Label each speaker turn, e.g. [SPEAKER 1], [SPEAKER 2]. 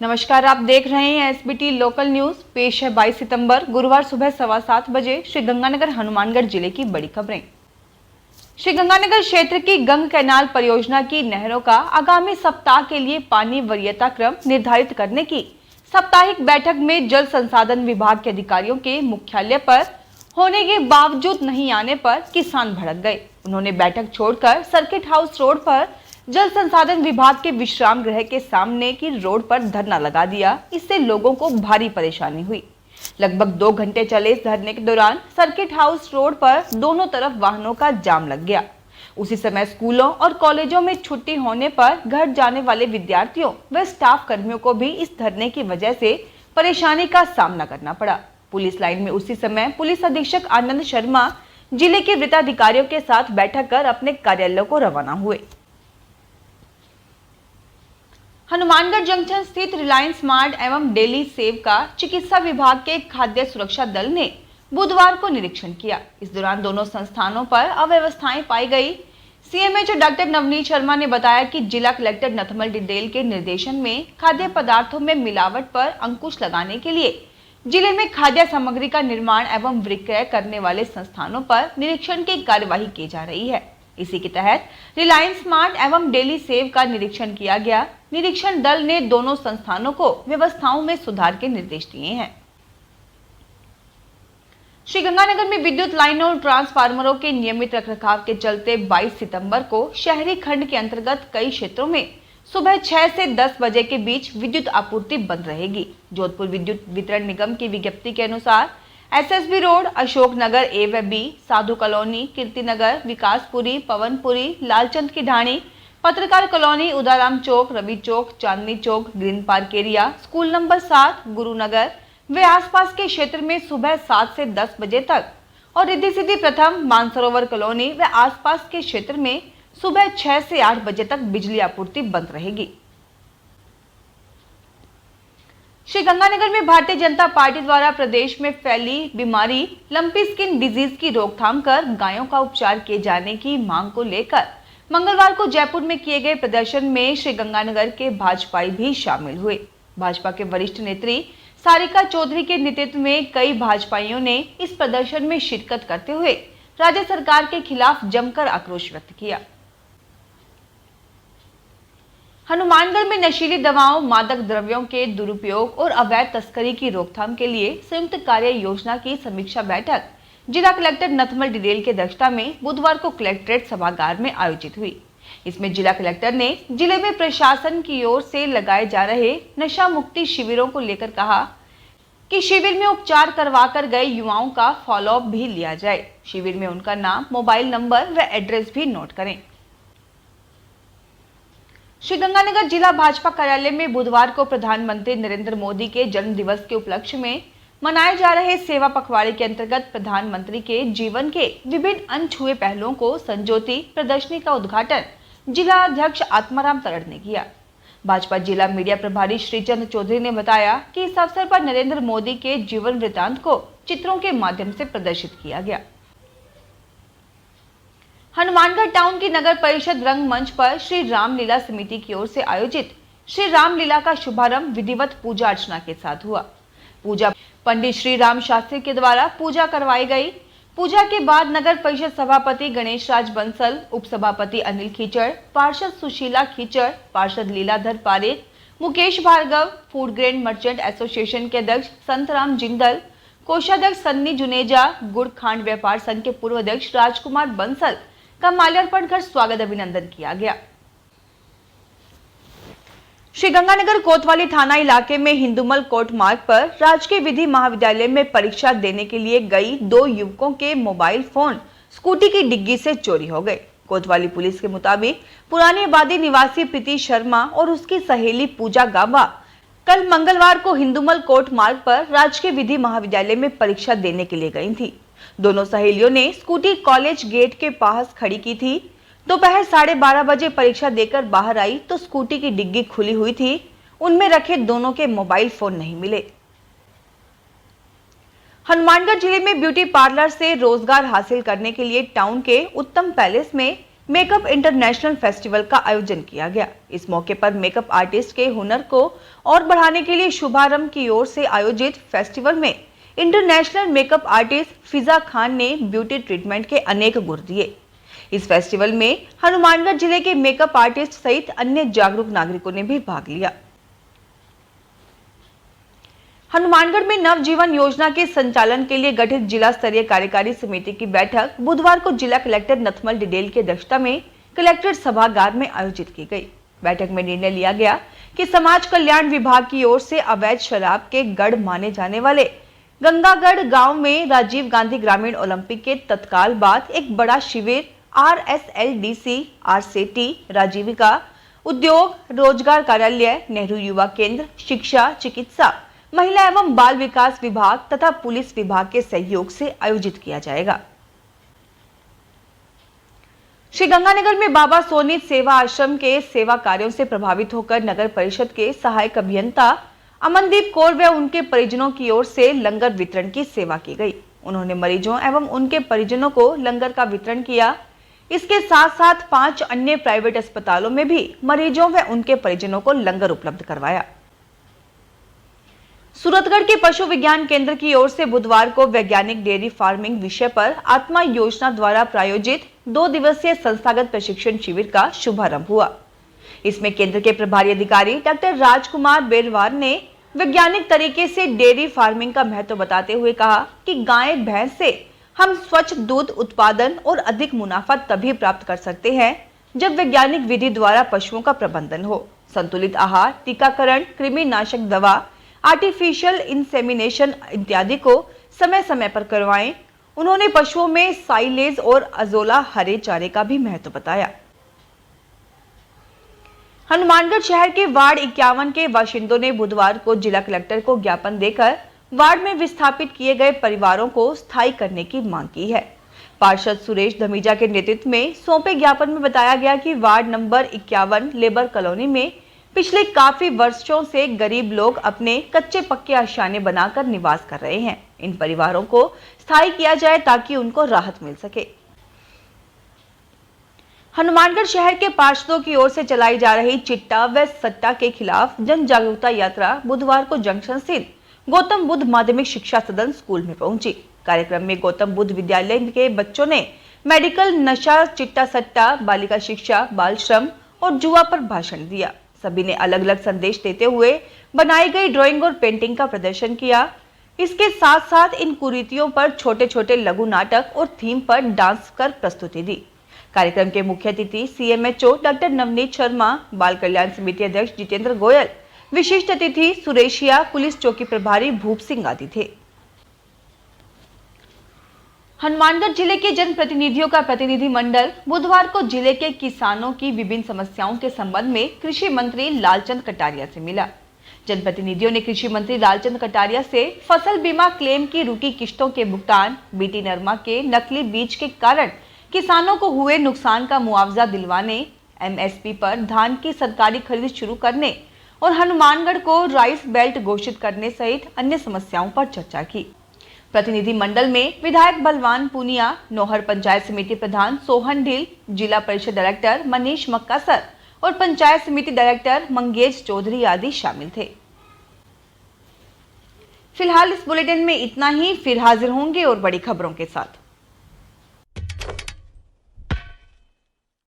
[SPEAKER 1] नमस्कार, आप देख रहे हैं एसबीटी लोकल न्यूज। पेश है 22 सितंबर गुरुवार सुबह 7:15 बजे श्रीगंगानगर हनुमानगढ़ जिले की बड़ी खबरें। श्रीगंगानगर क्षेत्र की गंग कैनाल परियोजना की नहरों का आगामी सप्ताह के लिए पानी वरीयता क्रम निर्धारित करने की साप्ताहिक बैठक में जल संसाधन विभाग के अधिकारियों के मुख्यालय पर होने के बावजूद नहीं आने पर किसान भड़क गए। उन्होंने बैठक छोड़कर सर्किट हाउस रोड पर जल संसाधन विभाग के विश्राम गृह के सामने की रोड पर धरना लगा दिया। इससे लोगों को भारी परेशानी हुई। लगभग 2 घंटे चले इस धरने के दौरान सर्किट हाउस रोड पर दोनों तरफ वाहनों का जाम लग गया। उसी समय स्कूलों और कॉलेजों में छुट्टी होने पर घर जाने वाले विद्यार्थियों व स्टाफ कर्मियों को भी इस धरने की वजह से परेशानी का सामना करना पड़ा। पुलिस लाइन में उसी समय पुलिस अधीक्षक आनंद शर्मा जिले के वृत्ताधिकारियों के साथ बैठक कर अपने कार्यालयों को रवाना हुए। हनुमानगढ़ जंक्शन स्थित रिलायंस स्मार्ट एवं डेली सेव का चिकित्सा विभाग के खाद्य सुरक्षा दल ने बुधवार को निरीक्षण किया। इस दौरान दोनों संस्थानों पर अव्यवस्थाएं पाई गई। सीएमएचओ डॉक्टर नवनीत शर्मा ने बताया कि जिला कलेक्टर नथमल डिडेल के निर्देशन में खाद्य पदार्थों में मिलावट पर अंकुश लगाने के लिए जिले में खाद्य सामग्री का निर्माण एवं विक्रय करने वाले संस्थानों पर निरीक्षण की कार्यवाही की जा रही है। इसी के तहत रिलायंस स्मार्ट एवं डेली सेव का निरीक्षण किया गया। निरीक्षण दल ने दोनों संस्थानों को व्यवस्थाओं में सुधार के निर्देश दिए हैं। श्रीगंगानगर में विद्युत लाइनों और ट्रांसफार्मरों के नियमित रखरखाव के चलते 22 सितंबर को शहरी खंड के अंतर्गत कई क्षेत्रों में सुबह 6 से 10 बजे के बीच विद्युत आपूर्ति बंद रहेगी। जोधपुर विद्युत वितरण निगम की विज्ञप्ति के अनुसार SSB road, Ashok Nagar A व बी, साधु कॉलोनी, कीर्तिनगर, विकासपुरी, पवनपुरी, लालचंद की Dhani, Patrakar colony, Udaram Chowk, Ravi Chowk, Chandni Chowk, green park area, school number 7, Gurunagar व आसपास के क्षेत्र में सुबह 7 से 10 बजे तक और रिद्धि सिद्धि प्रथम, मानसरोवर कॉलोनी व आसपास के क्षेत्र में सुबह 6 से 8 बजे तक बिजली आपूर्ति बंद रहेगी। श्रीगंगानगर में भारतीय जनता पार्टी द्वारा प्रदेश में फैली बीमारी लंपी स्किन डिजीज की रोकथाम कर गायों का उपचार किए जाने की मांग को लेकर मंगलवार को जयपुर में किए गए प्रदर्शन में श्रीगंगानगर के भाजपाई भी शामिल हुए। भाजपा के वरिष्ठ नेत्री सारिका चौधरी के नेतृत्व में कई भाजपाइयों ने इस प्रदर्शन में शिरकत करते हुए राज्य सरकार के खिलाफ जमकर आक्रोश व्यक्त किया। हनुमानगढ़ में नशीली दवाओं, मादक द्रव्यों के दुरुपयोग और अवैध तस्करी की रोकथाम के लिए संयुक्त कार्य योजना की समीक्षा बैठक जिला कलेक्टर नथमल डिडेल की अध्यक्षता में बुधवार को कलेक्ट्रेट सभागार में आयोजित हुई। इसमें जिला कलेक्टर ने जिले में प्रशासन की ओर से लगाए जा रहे नशा मुक्ति शिविरों को लेकर कहा कि शिविर में उपचार करवा कर गए युवाओं का फॉलोअप भी लिया जाए। शिविर में उनका नाम, मोबाइल नंबर व एड्रेस भी नोट करें। श्रीगंगानगर जिला भाजपा कार्यालय में बुधवार को प्रधानमंत्री नरेंद्र मोदी के जन्म दिवस के उपलक्ष्य में मनाए जा रहे सेवा पखवाड़े के अंतर्गत प्रधानमंत्री के जीवन के विभिन्न अनछुए पहलुओं को संजोती प्रदर्शनी का उद्घाटन जिला अध्यक्ष आत्माराम तरड़ ने किया। भाजपा जिला मीडिया प्रभारी श्रीचंद चौधरी ने बताया कि इस अवसर पर नरेंद्र मोदी के जीवन वृत्तांत को चित्रों के माध्यम से प्रदर्शित किया गया। हनुमानगढ़ टाउन की नगर परिषद रंगमंच पर श्री रामलीला समिति की ओर से आयोजित श्री रामलीला का शुभारंभ विधिवत पूजा अर्चना के साथ हुआ। पूजा पंडित श्री राम शास्त्री के द्वारा पूजा करवाई गई। पूजा के बाद नगर परिषद सभापति गणेश राज बंसल, उप सभापति अनिल खीचड़, पार्षद सुशीला खीचड़, पार्षद Leeladhar Parekh, Mukesh Bhargava, food grain merchant association के अध्यक्ष संतराम जिंदल, कोषाध्यक्ष सन्नी जुनेजा, गुड़ खांड व्यापार संघ के पूर्व अध्यक्ष राजकुमार बंसल का माल्यार्पण कर स्वागत अभिनंदन किया गया। श्रीगंगानगर कोतवाली थाना इलाके में हिंदुमल कोट मार्ग पर राजकीय विधि महाविद्यालय में परीक्षा देने के लिए गई 2 युवकों के मोबाइल फोन स्कूटी की डिग्गी से चोरी हो गए। कोतवाली पुलिस के मुताबिक पुरानी आबादी निवासी प्रीति शर्मा और उसकी सहेली पूजा गाबा कल मंगलवार को हिंदुमल कोट मार्ग पर राजकीय विधि महाविद्यालय में परीक्षा देने के लिए गई थी। दोनों सहेलियों ने स्कूटी कॉलेज गेट के पास खड़ी की थी। दोपहर 12:30 बजे परीक्षा देकर बाहर आई तो स्कूटी की डिग्गी खुली हुई थी। उनमें रखे दोनों के मोबाइल फोन नहीं मिले। हनुमानगढ़ जिले में ब्यूटी पार्लर से रोजगार हासिल करने के लिए टाउन के उत्तम पैलेस में मेकअप इंटरनेशनल फेस्टिवल का आयोजन किया गया। इस मौके पर मेकअप आर्टिस्ट के हुनर को और बढ़ाने के लिए शुभारंभ की ओर से आयोजित फेस्टिवल में इंटरनेशनल मेकअप आर्टिस्ट फिजा खान ने ब्यूटी ट्रीटमेंट के अनेक गुर दिए। इस फेस्टिवल में हनुमानगढ़ जिले के मेकअप आर्टिस्ट सहित अन्य जागरूक नागरिकों ने भी भाग लिया। हनुमानगढ़ में नवजीवन योजना के संचालन के लिए गठित जिला स्तरीय कार्यकारी समिति की बैठक बुधवार को जिला कलेक्टर नथमल डिडेल की अध्यक्षता में कलेक्ट्रेट सभागार में आयोजित की गई। बैठक में निर्णय लिया गया कि समाज कल्याण विभाग की ओर से अवैध शराब के गढ़ माने जाने वाले गंगागढ़ गांव में राजीव गांधी ग्रामीण ओलंपिक के तत्काल बाद एक बड़ा शिविर RSLDC, RCT, राजीविका, उद्योग, रोजगार कार्यालय, नेहरू युवा केंद्र, शिक्षा, चिकित्सा, महिला एवं बाल विकास विभाग तथा पुलिस विभाग के सहयोग से आयोजित किया जाएगा। श्रीगंगानगर में बाबा सोनीत सेवा आश्रम के सेवा कार्यों से प्रभावित होकर नगर परिषद के सहायक अभियंता अमनदीप कौर व उनके परिजनों की ओर से लंगर वितरण की सेवा की गई। उन्होंने मरीजों एवं उनके परिजनों को लंगर का वितरण किया। इसके साथ साथ 5 अन्य प्राइवेट अस्पतालों में भी मरीजों व उनके परिजनों को लंगर उपलब्ध करवाया। सूरतगढ़ के पशु विज्ञान केंद्र की ओर से बुधवार को वैज्ञानिक डेयरी फार्मिंग विषय पर आत्मा योजना द्वारा प्रायोजित 2 दिवसीय संस्थागत प्रशिक्षण शिविर का शुभारंभ हुआ। इसमें केंद्र के प्रभारी अधिकारी डॉक्टर राजकुमार बेरवार ने वैज्ञानिक तरीके से डेयरी फार्मिंग का महत्व बताते हुए कहा कि गाय भैंस से हम स्वच्छ दूध उत्पादन और अधिक मुनाफा तभी प्राप्त कर सकते हैं जब वैज्ञानिक विधि द्वारा पशुओं का प्रबंधन हो। संतुलित आहार, टीकाकरण, कृमिनाशक दवा, आर्टिफिशियल इंसेमिनेशन इत्यादि को समय समय पर करवाएं। उन्होंने पशुओं में साइलेज और अजोला हरे चारे का भी महत्व बताया। हनुमानगढ़ शहर के वार्ड 51 के बाशिंदों ने बुधवार को जिला कलेक्टर को ज्ञापन देकर वार्ड में विस्थापित किए गए परिवारों को स्थायी करने की मांग की है। पार्षद सुरेश धमीजा के नेतृत्व में सौंपे ज्ञापन में बताया गया कि वार्ड नंबर 51 लेबर कॉलोनी में पिछले काफी वर्षों से गरीब लोग अपने कच्चे पक्के आशियाने बनाकर निवास कर रहे हैं। इन परिवारों को स्थायी किया जाए ताकि उनको राहत मिल सके। हनुमानगढ़ शहर के पार्षदों की ओर से चलाई जा रही चिट्टा व सट्टा के खिलाफ जन जागरूकता यात्रा बुधवार को जंक्शन स्थित गौतम बुद्ध माध्यमिक शिक्षा सदन स्कूल में पहुंची। कार्यक्रम में गौतम बुद्ध विद्यालय के बच्चों ने मेडिकल, नशा, चिट्टा सट्टा, बालिका शिक्षा, बाल श्रम और जुआ पर भाषण दिया। सभी ने अलग अलग संदेश देते हुए बनाई गई ड्राइंग और पेंटिंग का प्रदर्शन किया। इसके साथ साथ इन कुरीतियों पर छोटे छोटे लघु नाटक और थीम पर डांस कर प्रस्तुति दी। कार्यक्रम के मुख्य अतिथि CMHO डॉक्टर नवनीत शर्मा, बाल कल्याण समिति अध्यक्ष जितेंद्र गोयल, विशिष्ट अतिथि सुरेशिया, पुलिस चौकी प्रभारी भूप सिंह आदि थे। हनुमानगढ़ जिले के जनप्रतिनिधियों का प्रतिनिधि मंडल बुधवार को जिले के किसानों की विभिन्न समस्याओं के संबंध में कृषि मंत्री लालचंद कटारिया से मिला। जनप्रतिनिधियों ने कृषि मंत्री लालचंद कटारिया से फसल बीमा क्लेम की रुकी किश्तों के भुगतान, बीटी नरमा के नकली बीज के कारण किसानों को हुए नुकसान का मुआवजा दिलवाने, MSP पर धान की सरकारी खरीद शुरू करने और हनुमानगढ़ को राइस बेल्ट घोषित करने सहित अन्य समस्याओं पर चर्चा की। प्रतिनिधि मंडल में विधायक बलवान पूनिया, नौहर पंचायत समिति प्रधान सोहन ढील, जिला परिषद डायरेक्टर मनीष मक्कासर और पंचायत समिति डायरेक्टर मंगेज चौधरी आदि शामिल थे। फिलहाल इस बुलेटिन में इतना ही। फिर हाजिर होंगे और बड़ी खबरों के साथ।